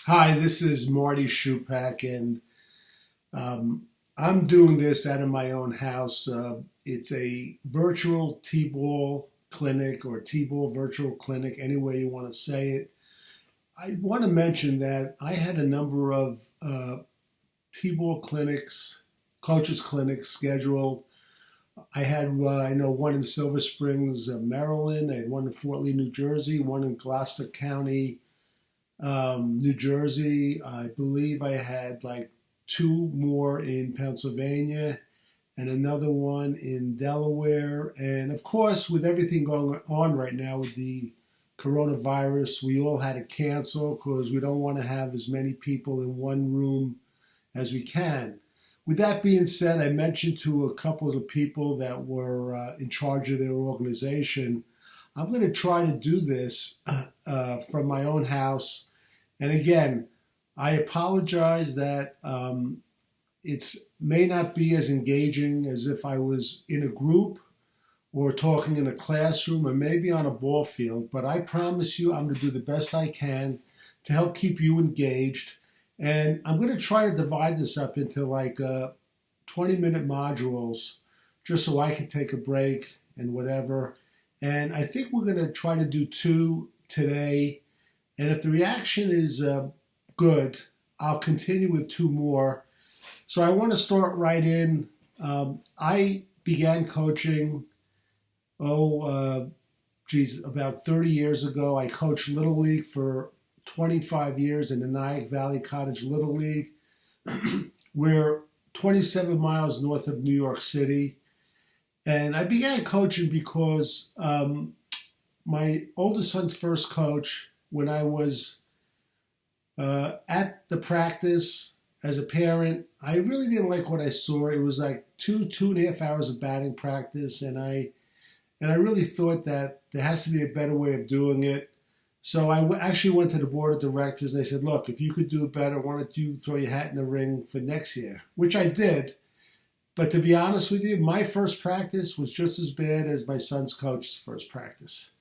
Hi, this is Marty Schupak, and I'm doing this out of my own house. It's a virtual T-ball clinic or T-ball virtual clinic, any way you want to say it. I want to mention that I had a number of T-ball clinics, coaches clinics scheduled. I had, I know, one in Silver Springs, Maryland. I had one in Fort Lee, New Jersey, one in Gloucester County, New Jersey. I believe I had like two more in Pennsylvania and another one in Delaware. And of course, with everything going on right now with the coronavirus, we all had to cancel because we don't want to have as many people in one room as we can. With that being said, I mentioned to a couple of the people that were in charge of their organization, I'm going to try to do this from my own house. And again, I apologize that it may not be as engaging as if I was in a group or talking in a classroom or maybe on a ball field, but I promise you I'm going to do the best I can to help keep you engaged. And I'm going to try to divide this up into like 20-minute modules just so I can take a break and whatever. And I think we're going to try to do two today. And if the reaction is good, I'll continue with two more. So I want to start right in. I began coaching, about 30 years ago. I coached Little League for 25 years in the Nyack Valley Cottage Little League. We're 27 miles north of New York City. And I began coaching because my oldest son's first coach, when I was at the practice as a parent, I really didn't like what I saw. It was like 2.5 hours of batting practice, and I really thought that there has to be a better way of doing it. So I actually went to the board of directors, and they said, look, if you could do it better, why don't you throw your hat in the ring for next year? Which I did. But to be honest with you, my first practice was just as bad as my son's coach's first practice.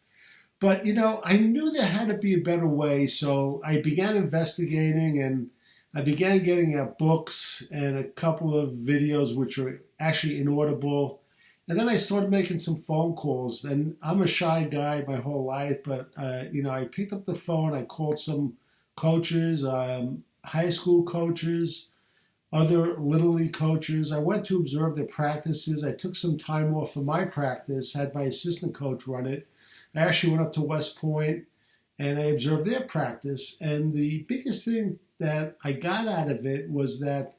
But, I knew there had to be a better way, so I began investigating, and I began getting out books and a couple of videos which are actually inaudible. And then I started making some phone calls, and I'm a shy guy my whole life, but, I picked up the phone, I called some coaches, high school coaches, other Little League coaches. I went to observe their practices. I took some time off of my practice, had my assistant coach run it. I actually went up to West Point, and I observed their practice. And the biggest thing that I got out of it was that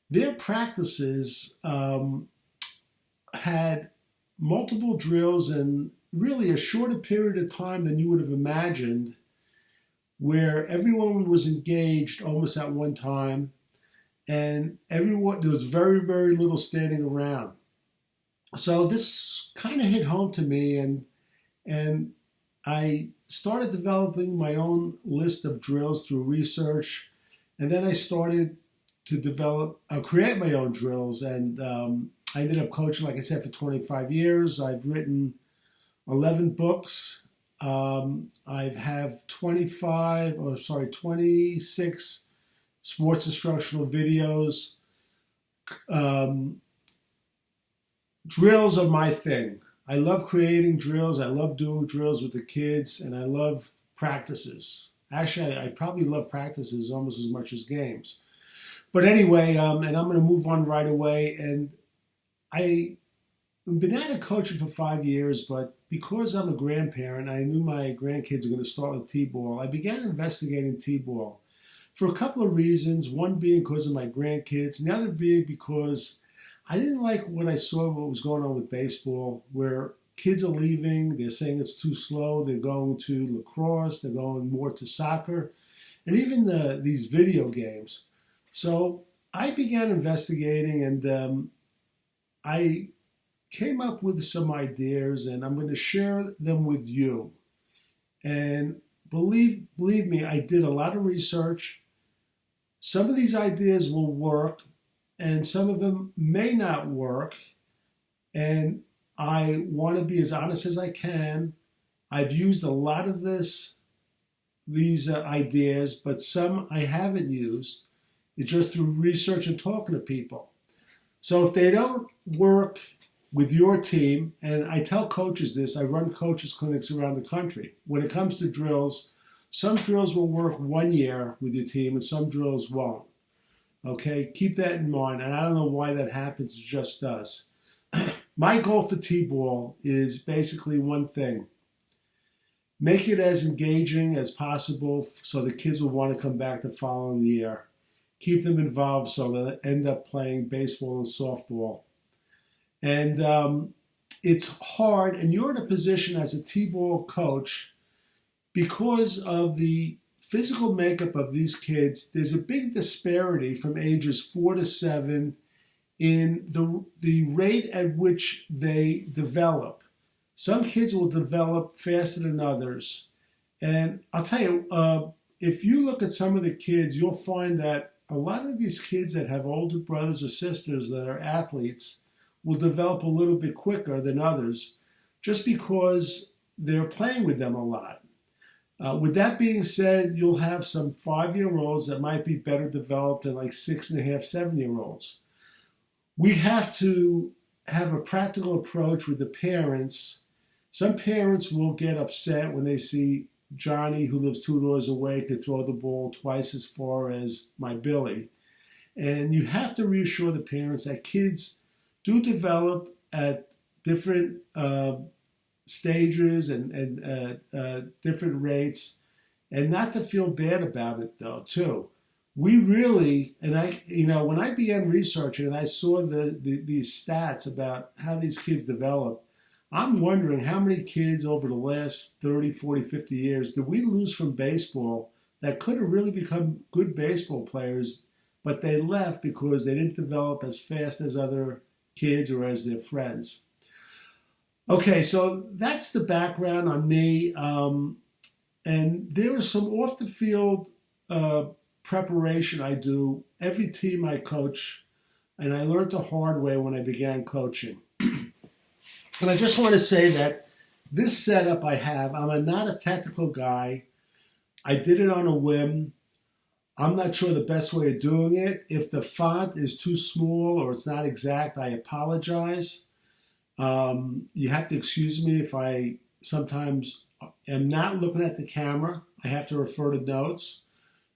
their practices had multiple drills in really a shorter period of time than you would have imagined, where everyone was engaged almost at one time, and there was very, very little standing around. So this kind of hit home to me, and I started developing my own list of drills through research, and then I started to create my own drills, and I ended up coaching, like I said, for 25 years. I've written 11 books. I have 26 sports instructional videos. Drills are my thing. I love creating drills. I love doing drills with the kids, and I love practices. Actually, I probably love practices almost as much as games. But anyway, and I'm going to move on right away. And I've been out of coaching for 5 years, but because I'm a grandparent, I knew my grandkids were going to start with T-ball. I began investigating T-ball for a couple of reasons. One being because of my grandkids, and the other being because I didn't like what I saw, what was going on with baseball, where kids are leaving, they're saying it's too slow, they're going to lacrosse, they're going more to soccer, and even these video games. So I began investigating, and I came up with some ideas, and I'm going to share them with you. And believe me, I did a lot of research. Some of these ideas will work, and some of them may not work. And I want to be as honest as I can. I've used a lot of this these ideas, but some I haven't used. It's just through research and talking to people. So if they don't work with your team, and I tell coaches this, I run coaches clinics around the country. When it comes to drills, some drills will work 1 year with your team and some drills won't. Okay, keep that in mind. And I don't know why that happens, it just does. My goal for T-ball is basically one thing. Make it as engaging as possible so the kids will want to come back the following year. Keep them involved so they'll end up playing baseball and softball. And it's hard, and you're in a position as a T-ball coach because of the physical makeup of these kids. There's a big disparity from ages 4 to 7 in the rate at which they develop. Some kids will develop faster than others. And I'll tell you, if you look at some of the kids, you'll find that a lot of these kids that have older brothers or sisters that are athletes will develop a little bit quicker than others just because they're playing with them a lot. With that being said, you'll have some 5-year-olds that might be better developed than like 6.5, 7-year-olds. We have to have a practical approach with the parents. Some parents will get upset when they see Johnny, who lives 2 doors away, could throw the ball twice as far as my Billy. And you have to reassure the parents that kids do develop at different stages and different rates, and not to feel bad about it though too. We really, and when I began researching and I saw these stats about how these kids develop, I'm wondering how many kids over the last 30, 40, 50 years did we lose from baseball that could have really become good baseball players, but they left because they didn't develop as fast as other kids or as their friends. Okay, so that's the background on me. And there is some off-the-field preparation I do every team I coach, and I learned the hard way when I began coaching. And I just want to say that this setup I have, I'm not a technical guy. I did it on a whim. I'm not sure the best way of doing it. If the font is too small or it's not exact, I apologize. You have to excuse me if I sometimes am not looking at the camera. I have to refer to notes.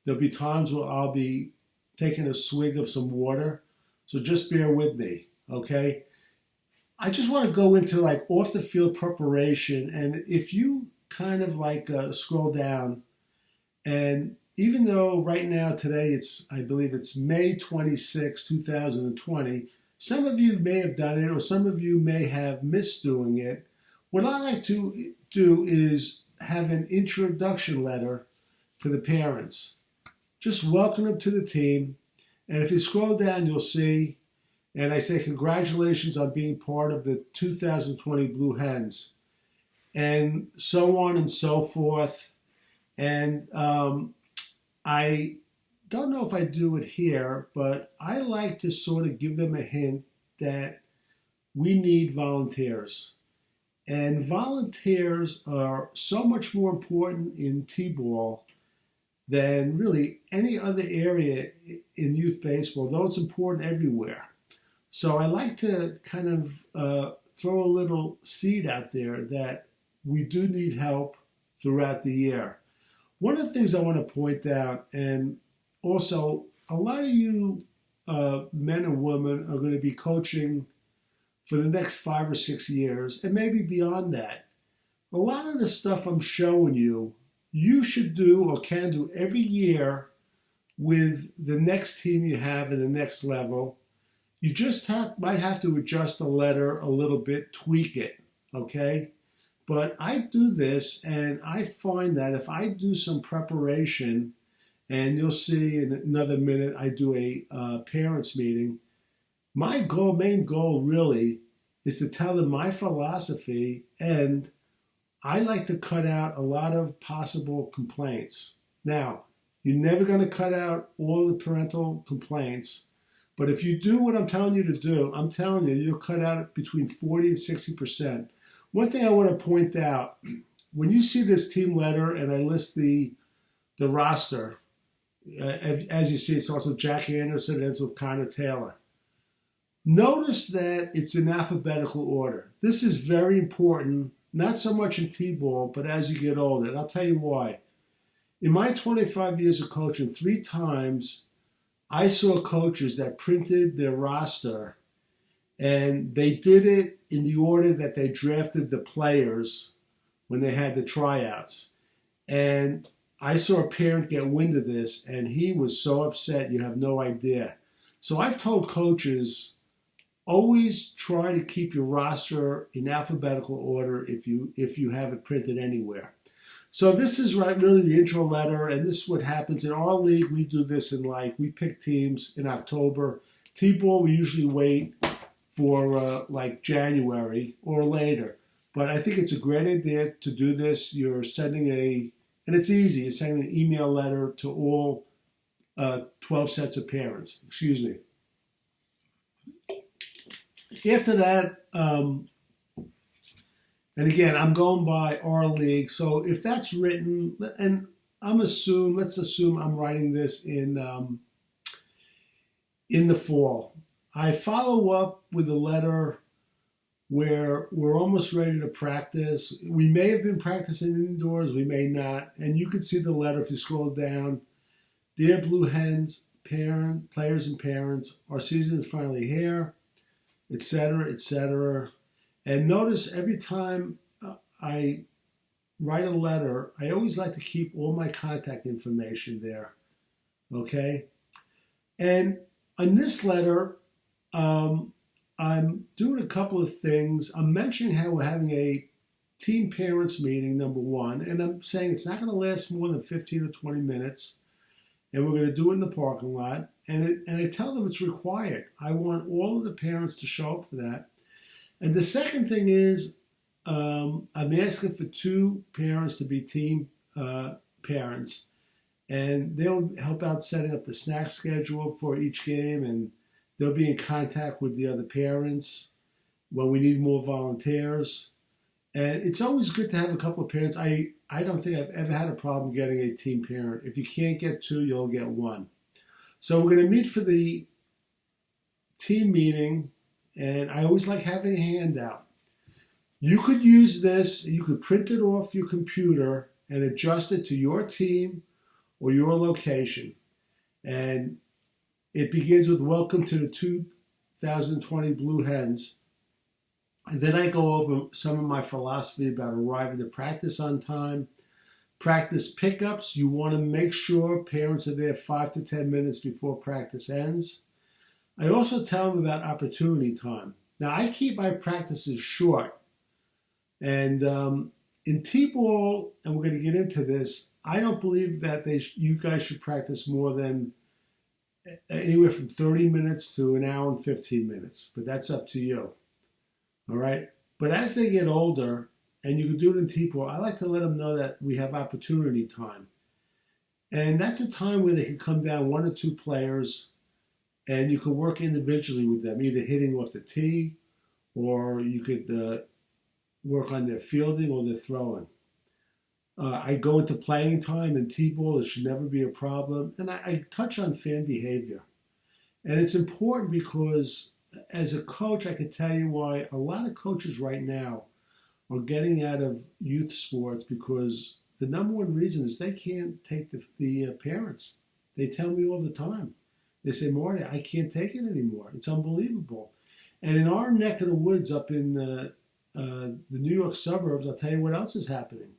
There'll be times where I'll be taking a swig of some water. So just bear with me, okay? I just want to go into like off the field preparation. And if you kind of like scroll down, and even though right now today I believe it's May 26, 2020, some of you may have done it or some of you may have missed doing it. What I like to do is have an introduction letter to the parents. Just welcome them to the team. And if you scroll down, you'll see, and I say congratulations on being part of the 2020 Blue Hens, and so on and so forth. And I don't know if I do it here, but I like to sort of give them a hint that we need volunteers. And volunteers are so much more important in T-ball than really any other area in youth baseball, though it's important everywhere. So I like to kind of throw a little seed out there that we do need help throughout the year. One of the things I want to point out, and also a lot of you men and women are going to be coaching for the next 5 or 6 years, and maybe beyond that. A lot of the stuff I'm showing you, you should do or can do every year with the next team you have in the next level. You just might have to adjust the letter a little bit, tweak it, okay? But I do this, and I find that if I do some preparation, and you'll see in another minute I do a parents meeting, my main goal really is to tell them my philosophy, and I like to cut out a lot of possible complaints. Now, you're never going to cut out all the parental complaints, but if you do what I'm telling you to do, I'm telling you, you'll cut out between 40 and 60%. One thing I want to point out, when you see this team letter and I list the the roster. As you see, it starts with Jack Anderson and ends with Connor Taylor. Notice that it's in alphabetical order. This is very important, not so much in T-ball, but as you get older. And I'll tell you why. In my 25 years of coaching, 3 times I saw coaches that printed their roster and they did it in the order that they drafted the players when they had the tryouts. And I saw a parent get wind of this, and he was so upset you have no idea. So I've told coaches, always try to keep your roster in alphabetical order if you have it printed anywhere. So this is really the intro letter, and this is what happens. In our league, we do this we pick teams in October. T-ball, we usually wait for January or later. But I think it's a great idea to do this. You're sending and it's easy. You're sending an email letter to all 12 sets of parents. Excuse me. After that, and again, I'm going by our league. So if that's written, and let's assume I'm writing this in the fall. I follow up with a letter where we're almost ready to practice. We may have been practicing indoors, we may not. And you can see the letter if you scroll down. Dear Blue Hens, players and parents, our season is finally here, etc., etc. And notice every time I write a letter, I always like to keep all my contact information there, okay? And in this letter, I'm doing a couple of things. I'm mentioning how we're having a team parents meeting, number one, and I'm saying it's not going to last more than 15 or 20 minutes, and we're going to do it in the parking lot, and I tell them it's required. I want all of the parents to show up for that. And the second thing is I'm asking for 2 parents to be team parents, and they'll help out setting up the snack schedule for each game, and they'll be in contact with the other parents when we need more volunteers. And it's always good to have a couple of parents. I don't think I've ever had a problem getting a team parent. If you can't get 2, you'll get 1. So we're going to meet for the team meeting, and I always like having a handout. You could use this, you could print it off your computer and adjust it to your team or your location. And it begins with welcome to the 2020 Blue Hens. And then I go over some of my philosophy about arriving to practice on time. Practice pickups, you want to make sure parents are there 5 to 10 minutes before practice ends. I also tell them about opportunity time. Now, I keep my practices short. And in T-ball, and we're going to get into this, I don't believe that you guys should practice more than anywhere from 30 minutes to an hour and 15 minutes. But that's up to you. All right? But as they get older, and you can do it in T-ball, I like to let them know that we have opportunity time. And that's a time where they can come down 1 or 2 players, and you can work individually with them, either hitting off the tee, or you could work on their fielding or their throwing. I go into playing time in T-ball. It should never be a problem. And I touch on fan behavior. And it's important because as a coach, I can tell you why a lot of coaches right now are getting out of youth sports because the number one reason is they can't take the parents. They tell me all the time. They say, Marty, I can't take it anymore. It's unbelievable. And in our neck of the woods up in the New York suburbs, I'll tell you what else is happening.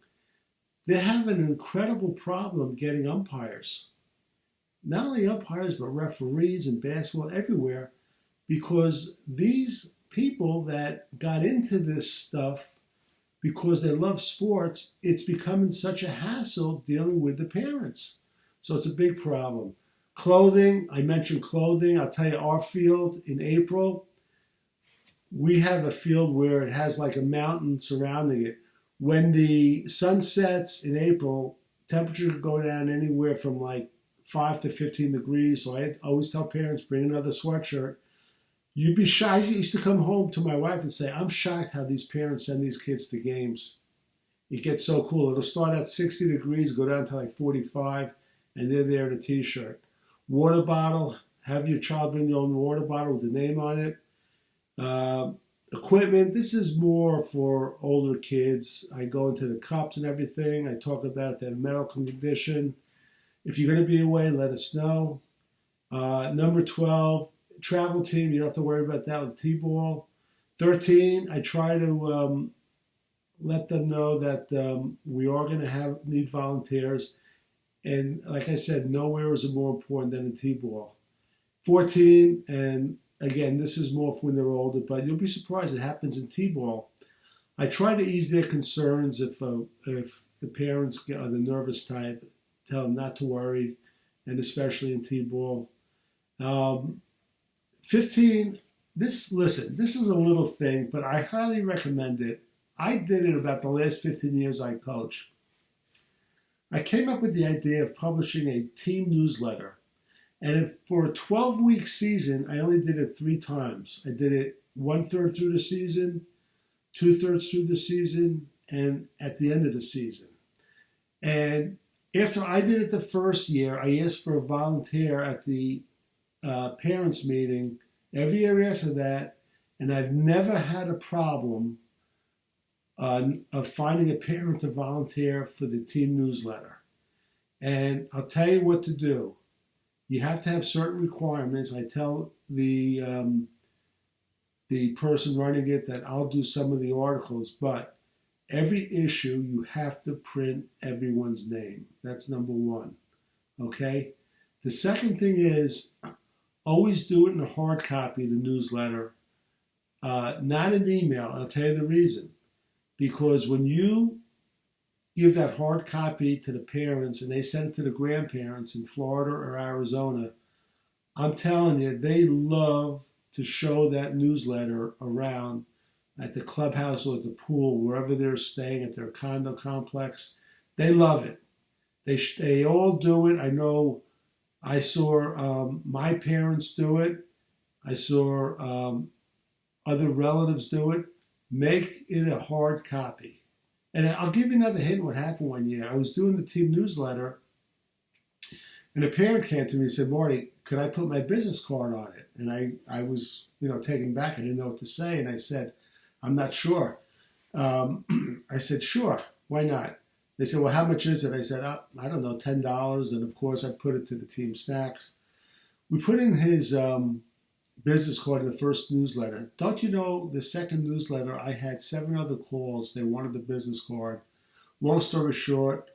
They have an incredible problem getting umpires. Not only umpires, but referees and basketball everywhere, because these people that got into this stuff because they love sports, it's becoming such a hassle dealing with the parents. So it's a big problem. Clothing, I mentioned clothing. I'll tell you, our field in April, we have a field where it has like a mountain surrounding it. When the sun sets in April, temperature could go down anywhere from like 5 to 15 degrees. So I always tell parents, bring another sweatshirt. You'd be shocked. I used to come home to my wife and say, I'm shocked how these parents send these kids to games it gets so cool. It'll start at 60 degrees, go down to like 45, and they're there in a t-shirt. Water bottle, have your child bring your own water bottle with the name on it. Equipment, this is more for older kids. I go into the cups and everything. I talk about their medical condition. If you're going to be away, let us know. Number 12, travel team. You don't have to worry about that with T-ball. 13, I try to let them know that we are going to need volunteers. And like I said, nowhere is more important than a T-ball. 14, and again, this is more for when they're older, but you'll be surprised it happens in T-ball. I try to ease their concerns if the parents are the nervous type, tell them not to worry, and especially in T-ball. 15, this is a little thing, but I highly recommend it. I did it about the last 15 years I coach. I came up with the idea of publishing a team newsletter. And for a 12-week season, I only did it 3 times. I did it 1/3 through the season, 2/3 through the season, and at the end of the season. And after I did it the first year, I asked for a volunteer at the parents' meeting every year after that, and I've never had a problem of finding a parent to volunteer for the team newsletter. And I'll tell you what to do. You have to have certain requirements. I tell the person running it that I'll do some of the articles, but every issue you have to print everyone's name. That's number 1. Okay? The second thing is always do it in a hard copy, the newsletter, not an email. I'll tell you the reason. Because when you give that hard copy to the parents and they send it to the grandparents in Florida or Arizona, I'm telling you, they love to show that newsletter around at the clubhouse or at the pool, wherever they're staying at their condo complex. They love it. They all do it. I know I saw my parents do it. I saw other relatives do it. Make it a hard copy. And I'll give you another hint what happened one year. I was doing the team newsletter, and a parent came to me and said, Marty, could I put my business card on it? And I was, taken back. I didn't know what to say. And I said, I'm not sure. I said, sure, why not? They said, well, how much is it? I said, I don't know, $10. And of course, I put it to the team snacks. We put in his business card in the first newsletter. Don't you know, the second newsletter, I had 7 other calls. They wanted the business card. Long story short,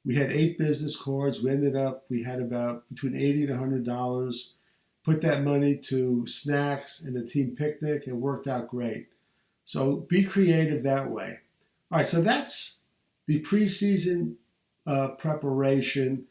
we had 8 business cards. We had about between $80 and $100. Put that money to snacks and the team picnic. It worked out great. So be creative that way. All right, so that's the preseason preparation.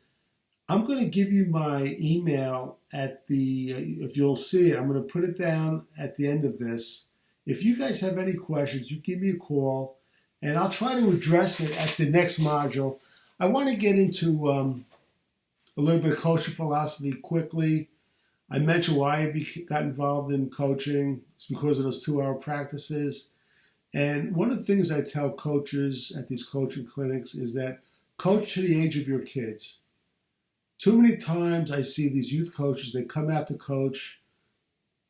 I'm going to give you my email at if you'll see it, I'm going to put it down at the end of this. If you guys have any questions, you give me a call, and I'll try to address it at the next module. I want to get into a little bit of coaching philosophy quickly. I mentioned why I got involved in coaching. It's because of those 2-hour practices. And one of the things I tell coaches at these coaching clinics is that coach to the age of your kids. Too many times I see these youth coaches, they come out to coach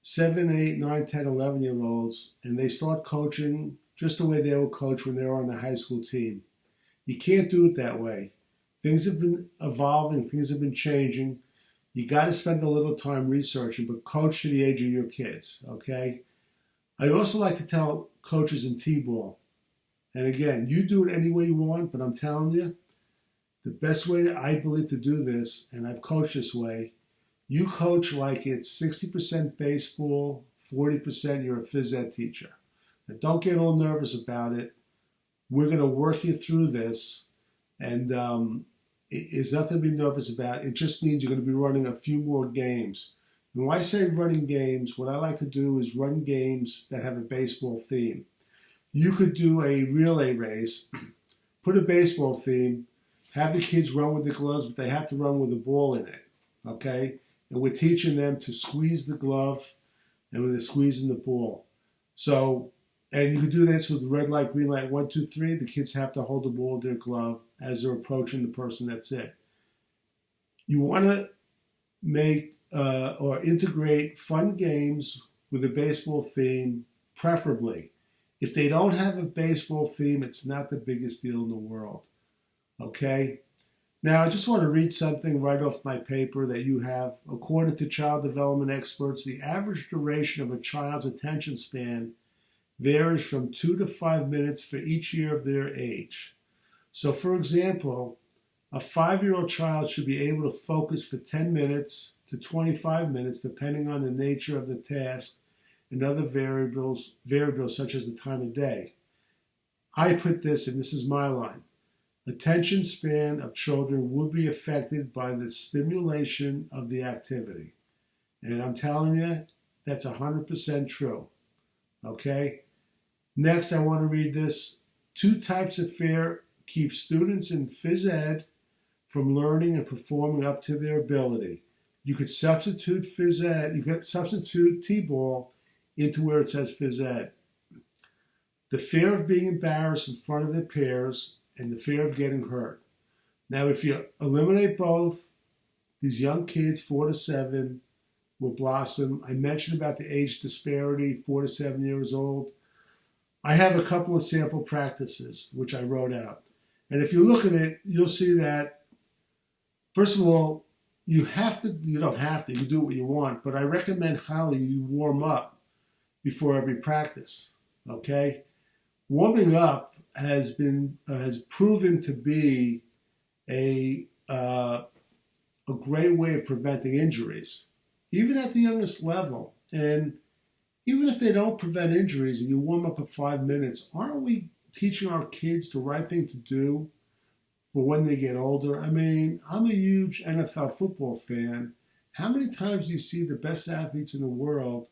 7, 8, 9, 10, 11-year-olds, and they start coaching just the way they would coach when they were on the high school team. You can't do it that way. Things have been evolving, things have been changing. You got to spend a little time researching, but coach to the age of your kids, okay? I also like to tell coaches in T-ball, and again, you do it any way you want, but I'm telling you, the best way I believe to do this, and I've coached this way, you coach like it's 60% baseball, 40% you're a phys ed teacher. Now, don't get all nervous about it. We're going to work you through this, and it's nothing to be nervous about. It just means you're going to be running a few more games. And when I say running games, what I like to do is run games that have a baseball theme. You could do a relay race, put a baseball theme, have the kids run with the gloves, but they have to run with a ball in it, okay? And we're teaching them to squeeze the glove and when they're squeezing the ball. So And you can do this with red light, green light, 1, 2, 3. The kids have to hold the ball in their glove as they're approaching the person. That's it. You want to make or integrate fun games with a baseball theme, preferably. If they don't have a baseball theme, it's not the biggest deal in the world. Okay? Now, I just want to read something right off my paper that you have. According to child development experts, the average duration of a child's attention span varies from 2 to 5 minutes for each year of their age. So, for example, a 5-year-old child should be able to focus for 10 minutes to 25 minutes, depending on the nature of the task and other variables such as the time of day. I put this, and this is my line. Attention span of children will be affected by the stimulation of the activity. And I'm telling you, that's 100% true. Okay? Next, I want to read this. 2 types of fear keep students in phys ed from learning and performing up to their ability. You could substitute phys ed, you could substitute T-ball into where it says phys ed. The fear of being embarrassed in front of their peers and the fear of getting hurt. Now, if you eliminate both, these young kids, 4 to 7, will blossom. I mentioned about the age disparity, 4 to 7 years old. I have a couple of sample practices, which I wrote out. And if you look at it, you'll see that, first of all, you don't have to, you do what you want, but I recommend highly you warm up before every practice, okay? Warming up has proven to be a great way of preventing injuries, even at the youngest level. And even if they don't prevent injuries and you warm up for 5 minutes, aren't we teaching our kids the right thing to do for when they get older? I mean, I'm a huge NFL football fan. How many times do you see the best athletes in the world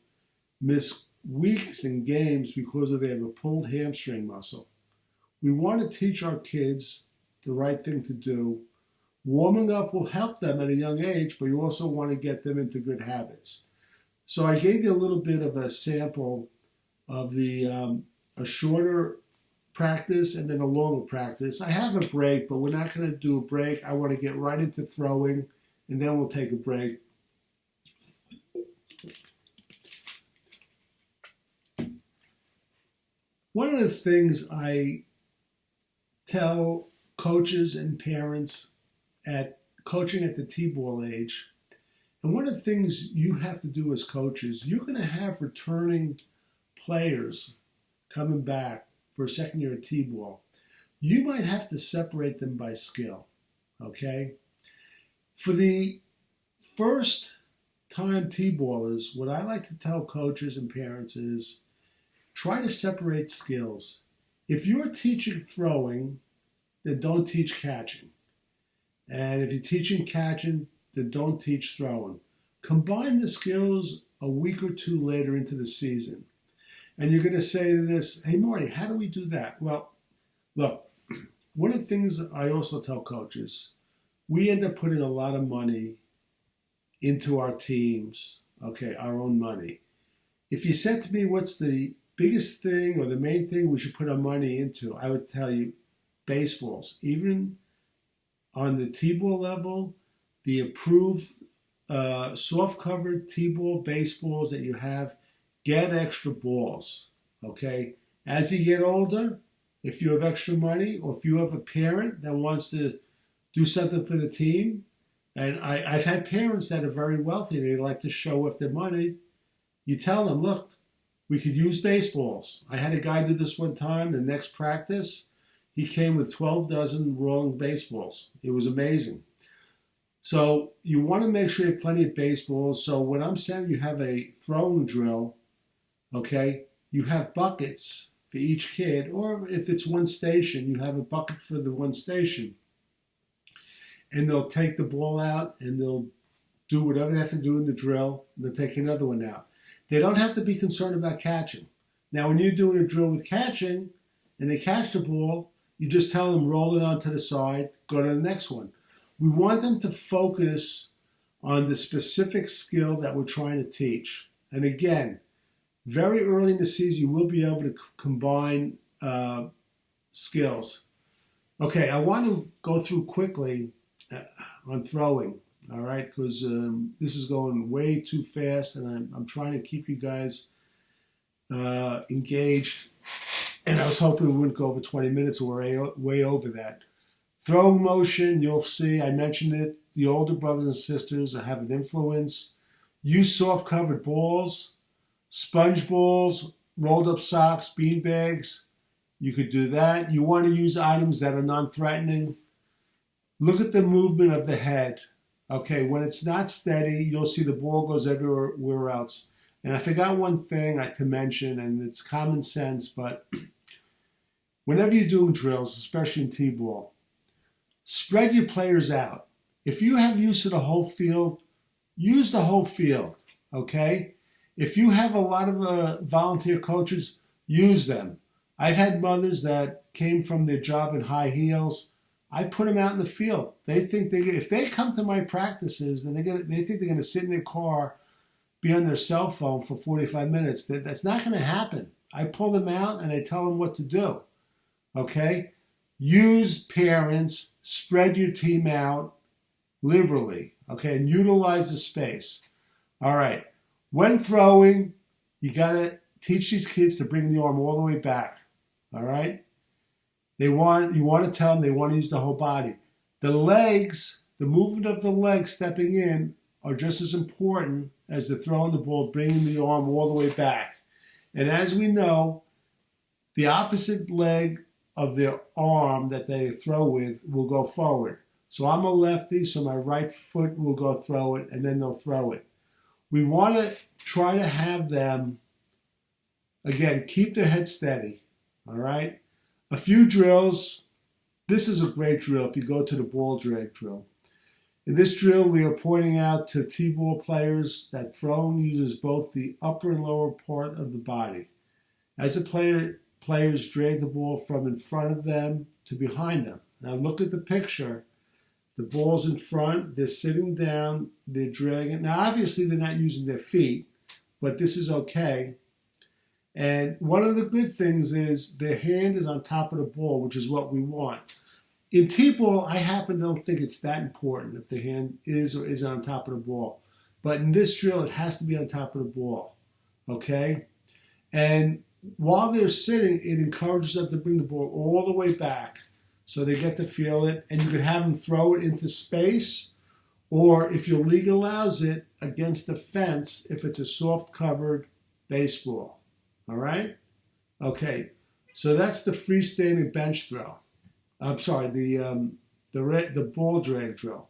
miss weeks in games because they have a pulled hamstring muscle? We want to teach our kids the right thing to do. Warming up will help them at a young age, but you also want to get them into good habits. So I gave you a little bit of a sample of a shorter practice and then a longer practice. I have a break, but we're not going to do a break. I want to get right into throwing, and then we'll take a break. One of the things I tell coaches and parents at coaching at the T-ball age, and one of the things you have to do as coaches, you're going to have returning players coming back for a second year of T-ball. You might have to separate them by skill, okay? For the first time T-ballers, what I like to tell coaches and parents is try to separate skills. If you're teaching throwing, then don't teach catching. And if you're teaching catching, then don't teach throwing. Combine the skills a week or two later into the season. And you're going to say to this, hey, Marty, how do we do that? Well, look, one of the things I also tell coaches, we end up putting a lot of money into our teams, okay, our own money. If you said to me, what's the biggest thing or the main thing we should put our money into, I would tell you baseballs. Even on the T-ball level, the approved soft-covered T-ball baseballs that you have, get extra balls, okay? As you get older, if you have extra money or if you have a parent that wants to do something for the team, and I've had parents that are very wealthy, they like to show off their money, you tell them, look, we could use baseballs. I had a guy do this one time, the next practice, he came with 12 dozen rolling baseballs. It was amazing. So you want to make sure you have plenty of baseballs. So when I'm saying you have a throwing drill, okay, you have buckets for each kid, or if it's one station, you have a bucket for the one station. And they'll take the ball out and they'll do whatever they have to do in the drill, and they'll take another one out. They don't have to be concerned about catching. Now, when you're doing a drill with catching and they catch the ball, you just tell them roll it onto the side, go to the next one. We want them to focus on the specific skill that we're trying to teach. And again, Very early in the season, you will be able to combine skills. Okay, I want to go through quickly on throwing, all right, because this is going way too fast, and I'm trying to keep you guys engaged. And I was hoping we wouldn't go over 20 minutes, or we're way over that. Throwing motion, you'll see, I mentioned it, the older brothers and sisters have an influence. Use soft covered balls, sponge balls, rolled up socks, bean bags. You could do that. You want to use items that are non-threatening. Look at the movement of the head. Okay, when it's not steady, you'll see the ball goes everywhere else. And I forgot one thing to mention, and it's common sense, but whenever you're doing drills, especially in T-ball, spread your players out. If you have use of the whole field, use the whole field, okay? If you have a lot of volunteer coaches, use them. I've had mothers that came from their job in high heels. I put them out in the field. They think if they come to my practices, then they think they're going to sit in their car, be on their cell phone for 45 minutes. That's not going to happen. I pull them out and I tell them what to do, okay? Use parents, spread your team out liberally, okay, and utilize the space. All right. When throwing, you got to teach these kids to bring the arm all the way back, all right? You want to tell them they want to use the whole body. The legs, the movement of the legs stepping in are just as important as the throwing the ball, bringing the arm all the way back. And as we know, the opposite leg of their arm that they throw with will go forward. So I'm a lefty, so my right foot will go throw it, and then they'll throw it. We want to try to have them, again, keep their head steady, all right? A few drills. This is a great drill if you go to the ball drag drill. In this drill, we are pointing out to T-ball players that throwing uses both the upper and lower part of the body. As the players drag the ball from in front of them to behind them. Now look at the picture. The ball's in front, they're sitting down, they're dragging. Now obviously they're not using their feet, but this is okay. And one of the good things is their hand is on top of the ball, which is what we want. In T-ball, I happen to don't think it's that important if the hand is or isn't on top of the ball. But in this drill, it has to be on top of the ball, okay? And while they're sitting, it encourages them to bring the ball all the way back so they get to feel it. And you can have them throw it into space, or if your league allows it, against the fence if it's a soft-covered baseball. All right? Okay, so that's the freestanding bench throw. I'm sorry, the ball drag drill.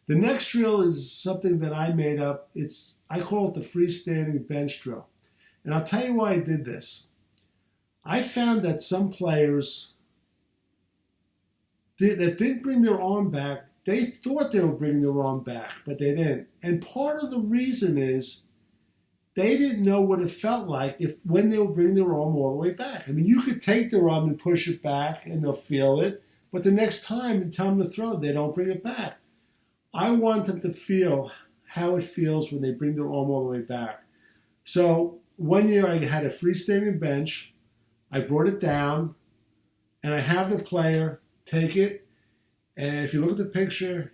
The next drill is something that I made up. I call it the freestanding bench drill. And I'll tell you why I did this. I found that some players that didn't bring their arm back, they thought they were bringing their arm back, but they didn't. And part of the reason is they didn't know what it felt like when they were bringing their arm all the way back. I mean, you could take their arm and push it back, and they'll feel it. But the next time you tell them to throw, they don't bring it back. I want them to feel how it feels when they bring their arm all the way back. So one year I had a freestanding bench. I brought it down, and I have the player take it. And if you look at the picture,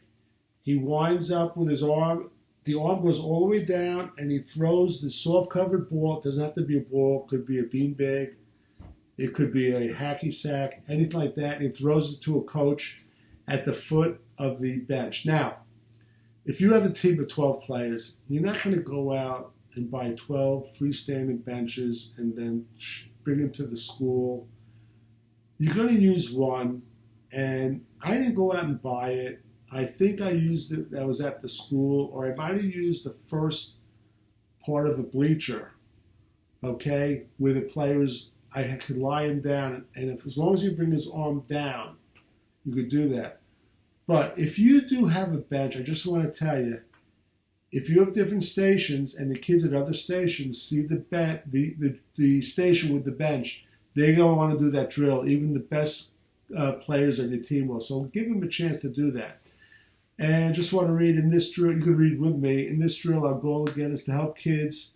he winds up with his arm. The arm goes all the way down, and he throws the soft-covered ball. It doesn't have to be a ball. It could be a beanbag. It could be a hacky sack, anything like that. And he throws it to a coach at the foot of the bench. Now, if you have a team of 12 players, you're not going to go out and buy 12 freestanding benches and then bring them to the school. You're going to use one, and I didn't go out and buy it. I think I used it, I was at the school, or I might have used the first part of a bleacher, okay, where the players, I could lie him down, and as long as you bring his arm down, you could do that. But if you do have a bench, I just want to tell you, if you have different stations and the kids at other stations see the station with the bench, they're going to want to do that drill. Even the best players on your team will. So give them a chance to do that. And I just want to read in this drill, you can read with me. In this drill, our goal again is to help kids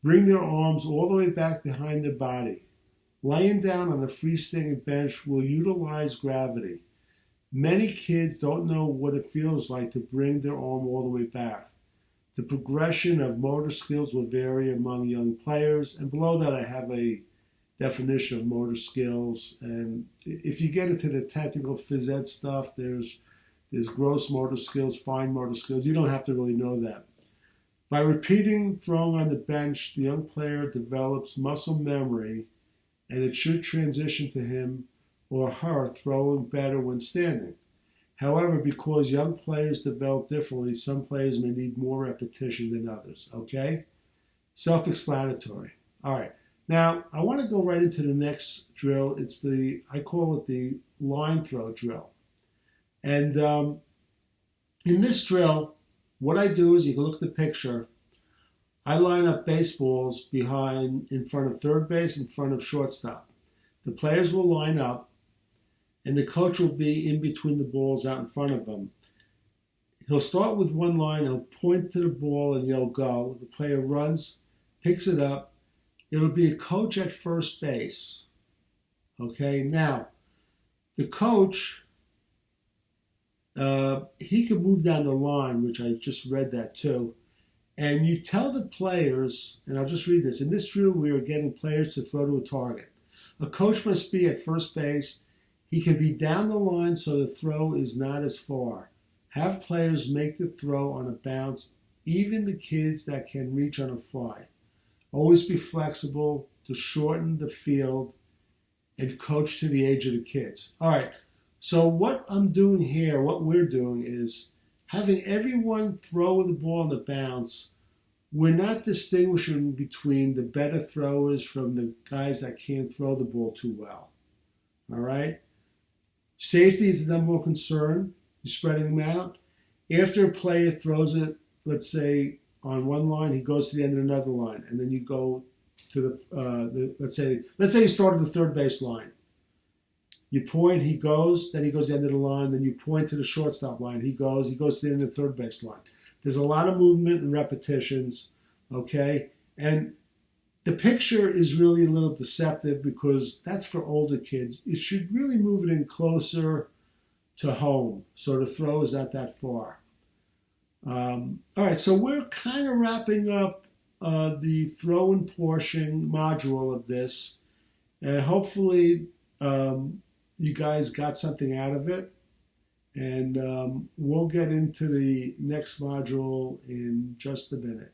Bring their arms all the way back behind their body. Laying down on a freestanding bench will utilize gravity. Many kids don't know what it feels like to bring their arm all the way back. The progression of motor skills will vary among young players. And below that, I have a definition of motor skills. And if you get into the technical phys ed stuff, there's gross motor skills, fine motor skills. You don't have to really know that. By repeating throwing on the bench, the young player develops muscle memory, and it should transition to him or her throwing better when standing. However, because young players develop differently, some players may need more repetition than others. Okay? Self-explanatory. All right. Now, I want to go right into the next drill. I call it the line throw drill. And in this drill, what I do is, you can look at the picture, I line up baseballs in front of third base, in front of shortstop. The players will line up, and the coach will be in between the balls out in front of them. He'll start with one line, he'll point to the ball and yell go. The player runs, picks it up. It'll be a coach at first base. Okay, now, the coach, he can move down the line, which I just read that too. And you tell the players, and I'll just read this. In this drill, we are getting players to throw to a target. A coach must be at first base. He can be down the line so the throw is not as far. Have players make the throw on a bounce, even the kids that can reach on a fly. Always be flexible to shorten the field and coach to the age of the kids. All right, so what I'm doing here, what we're doing is having everyone throw the ball on the bounce. We're not distinguishing between the better throwers from the guys that can't throw the ball too well. All right? Safety is the number one concern. You're spreading them out. After a player throws it, let's say on one line, he goes to the end of another line, and then you go to let's say you started the third base line. You point, he goes, then he goes to the end of the line, then you point to the shortstop line, he goes to the end of the third base line. There's a lot of movement and repetitions, okay? And the picture is really a little deceptive because that's for older kids. You should really move it in closer to home so the throw is not that far. All right, so we're kind of wrapping up the throw-in portion module of this, and hopefully you guys got something out of it, and we'll get into the next module in just a minute.